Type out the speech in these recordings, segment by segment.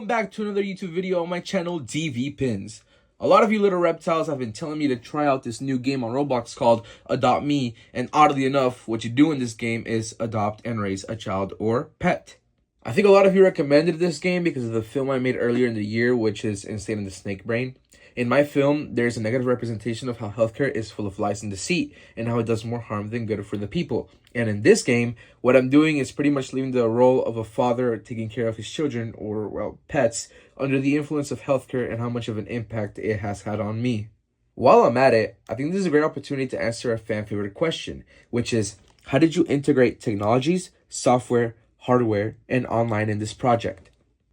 welcome back to another YouTube video on my channel, DV Pins. A lot of you little reptiles have been telling me to try out this new game on Roblox called Adopt Me, and oddly enough, what you do in this game is adopt and raise a child or pet. I think a lot of you recommended this game because of the film I made earlier in the year, which is Insane in the Snake Brain. In my film, there's a negative representation of how healthcare is full of lies and deceit, and how it does more harm than good for the people. And in this game, what I'm doing is pretty much leaving the role of a father taking care of his children, or, well, pets, under the influence of healthcare and how much of an impact it has had on me. While I'm at it, I think this is a great opportunity to answer a fan favorite question, which is, how did you integrate technologies, software, hardware, and online in this project?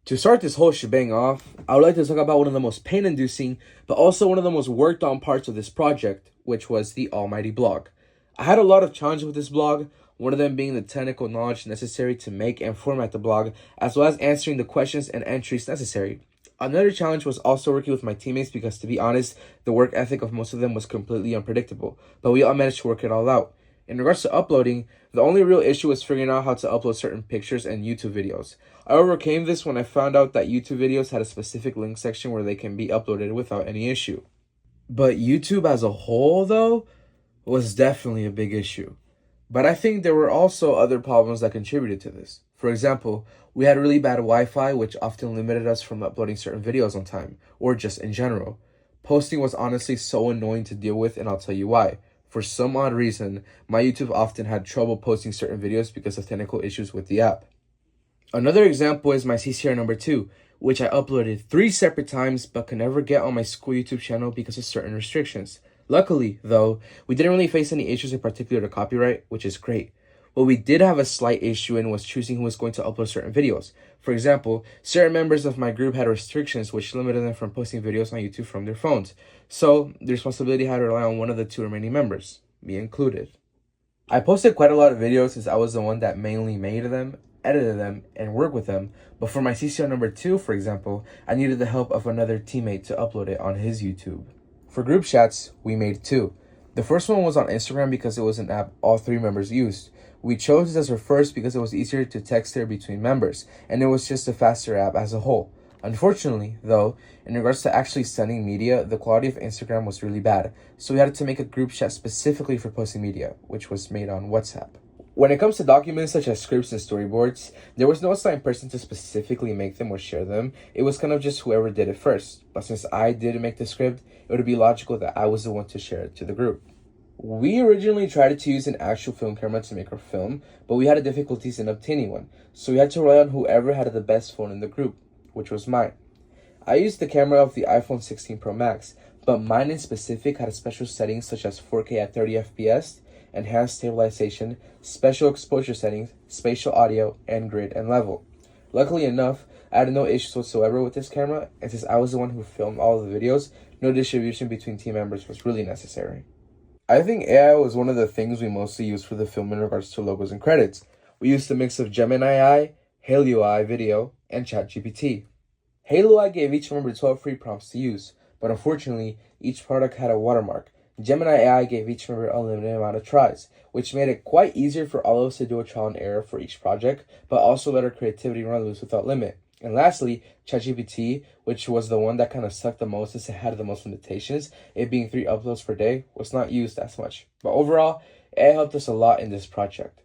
To start this whole shebang off, I would like to talk about one of the most pain-inducing, but also one of the most worked-on parts of this project, which was the almighty blog. I had a lot of challenges with this blog, one of them being the technical knowledge necessary to make and format the blog, as well as answering the questions and entries necessary. Another challenge was also working with my teammates because, to be honest, the work ethic of most of them was completely unpredictable, but we all managed to work it all out. In regards to uploading, the only real issue was figuring out how to upload certain pictures and YouTube videos. I overcame this when I found out that YouTube videos had a specific link section where they can be uploaded without any issue. But YouTube as a whole, though, was definitely a big issue. But I think there were also other problems that contributed to this. For example, we had really bad Wi-Fi, which often limited us from uploading certain videos on time, or just in general. Posting was honestly so annoying to deal with, and I'll tell you why. For some odd reason, my YouTube often had trouble posting certain videos because of technical issues with the app. Another example is my CCR number 2, which I uploaded 3 separate times but could never get on my school YouTube channel because of certain restrictions. Luckily, though, we didn't really face any issues in particular to copyright, which is great. What we did have a slight issue in was choosing who was going to upload certain videos. For example, certain members of my group had restrictions which limited them from posting videos on YouTube from their phones. So, the responsibility had to rely on one of the 2 remaining members, me included. I posted quite a lot of videos since I was the one that mainly made them, edited them, and worked with them, but for my CCR number 2, for example, I needed the help of another teammate to upload it on his YouTube. For group chats, we made 2. The first one was on Instagram because it was an app all 3 members used. We chose it as our first because it was easier to text there between members, and it was just a faster app as a whole. Unfortunately, though, in regards to actually sending media, the quality of Instagram was really bad, so we had to make a group chat specifically for posting media, which was made on WhatsApp. When it comes to documents such as scripts and storyboards, there was no assigned person to specifically make them or share them. It was kind of just whoever did it first. But since I did make the script, it would be logical that I was the one to share it to the group. We originally tried to use an actual film camera to make our film, but we had difficulties in obtaining one, so we had to rely on whoever had the best phone in the group, which was mine. I used the camera of the iPhone 16 Pro Max, but mine in specific had special settings such as 4K at 30 FPS, enhanced stabilization, special exposure settings, spatial audio, and grid and level. Luckily enough, I had no issues whatsoever with this camera, and since I was the one who filmed all of the videos, no distribution between team members was really necessary. I think AI was one of the things we mostly used for the film in regards to logos and credits. We used a mix of Gemini AI, Halo AI Video, and ChatGPT. Halo AI gave each member 12 free prompts to use, but unfortunately, each product had a watermark. Gemini AI gave each member a limited amount of tries, which made it quite easier for all of us to do a trial and error for each project, but also let our creativity run loose without limit. And lastly, ChatGPT, which was the one that kind of sucked the most since it had the most limitations, it being 3 uploads per day, was not used as much. But overall, it helped us a lot in this project.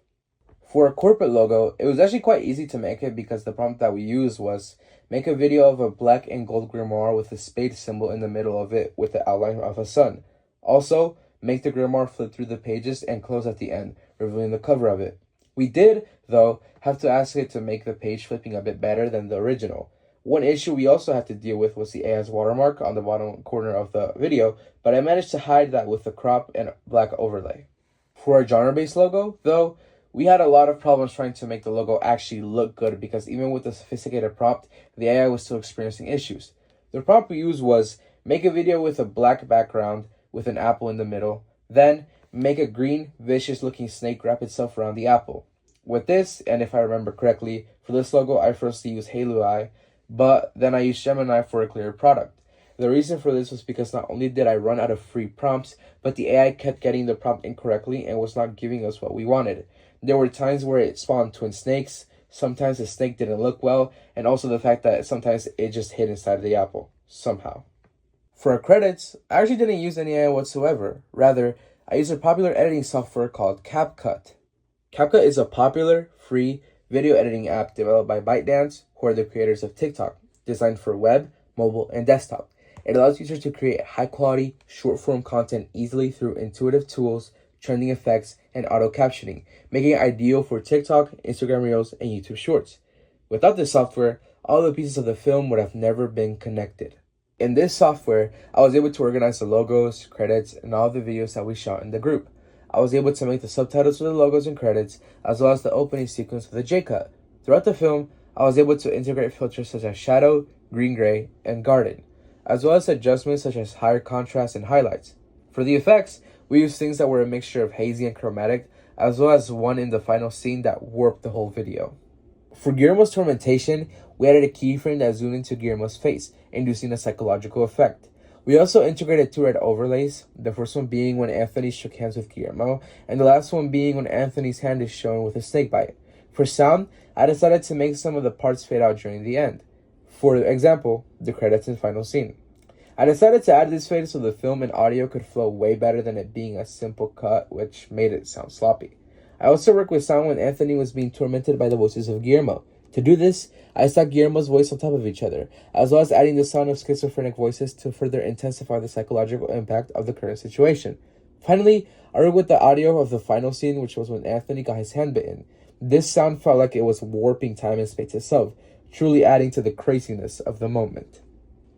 For a corporate logo, it was actually quite easy to make it because the prompt that we used was make a video of a black and gold grimoire with a spade symbol in the middle of it with the outline of a sun. Also, make the grimoire flip through the pages and close at the end, revealing the cover of it. We did, though, have to ask it to make the page flipping a bit better than the original. One issue we also had to deal with was the AI's watermark on the bottom corner of the video, but I managed to hide that with the crop and black overlay. For our genre-based logo, though, we had a lot of problems trying to make the logo actually look good because even with the sophisticated prompt, the AI was still experiencing issues. The prompt we used was make a video with a black background with an apple in the middle, then make a green, vicious-looking snake wrap itself around the apple. With this, and if I remember correctly, for this logo I firstly used Halo AI, but then I used Gemini for a clear product. The reason for this was because not only did I run out of free prompts, but the AI kept getting the prompt incorrectly and was not giving us what we wanted. There were times where it spawned twin snakes, sometimes the snake didn't look well, and also the fact that sometimes it just hid inside the apple, somehow. For our credits, I actually didn't use any AI whatsoever. Rather, I used a popular editing software called CapCut. CapCut is a popular, free video editing app developed by ByteDance, who are the creators of TikTok, designed for web, mobile, and desktop. It allows users to create high-quality, short-form content easily through intuitive tools, trending effects, and auto-captioning, making it ideal for TikTok, Instagram Reels, and YouTube Shorts. Without this software, all the pieces of the film would have never been connected. In this software, I was able to organize the logos, credits, and all the videos that we shot in the group. I was able to make the subtitles for the logos and credits, as well as the opening sequence for the J-Cut. Throughout the film, I was able to integrate filters such as shadow, green-gray, and garden, as well as adjustments such as higher contrast and highlights. For the effects, we used things that were a mixture of hazy and chromatic, as well as one in the final scene that warped the whole video. For Guillermo's tormentation, we added a keyframe that zoomed into Guillermo's face, inducing a psychological effect. We also integrated 2 red overlays, the first one being when Anthony shook hands with Guillermo, and the last one being when Anthony's hand is shown with a snake bite. For sound, I decided to make some of the parts fade out during the end. For example, the credits and final scene. I decided to add this fade so the film and audio could flow way better than it being a simple cut, which made it sound sloppy. I also worked with sound when Anthony was being tormented by the voices of Guillermo. To do this, I stacked Guillermo's voice on top of each other, as well as adding the sound of schizophrenic voices to further intensify the psychological impact of the current situation. Finally, I worked with the audio of the final scene, which was when Anthony got his hand bitten. This sound felt like it was warping time and space itself, truly adding to the craziness of the moment.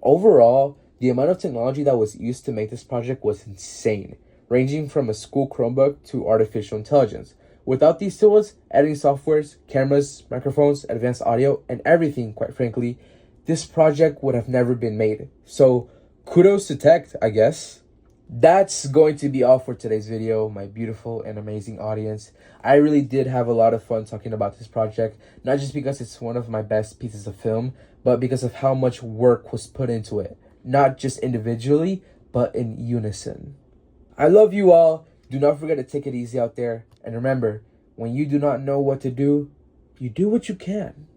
Overall, the amount of technology that was used to make this project was insane, ranging from a school Chromebook to artificial intelligence. Without these tools, editing softwares, cameras, microphones, advanced audio, and everything, quite frankly, this project would have never been made. So, kudos to tech, I guess. That's going to be all for today's video, my beautiful and amazing audience. I really did have a lot of fun talking about this project, not just because it's one of my best pieces of film, but because of how much work was put into it, not just individually, but in unison. I love you all. Do not forget to take it easy out there. And remember, when you do not know what to do, you do what you can.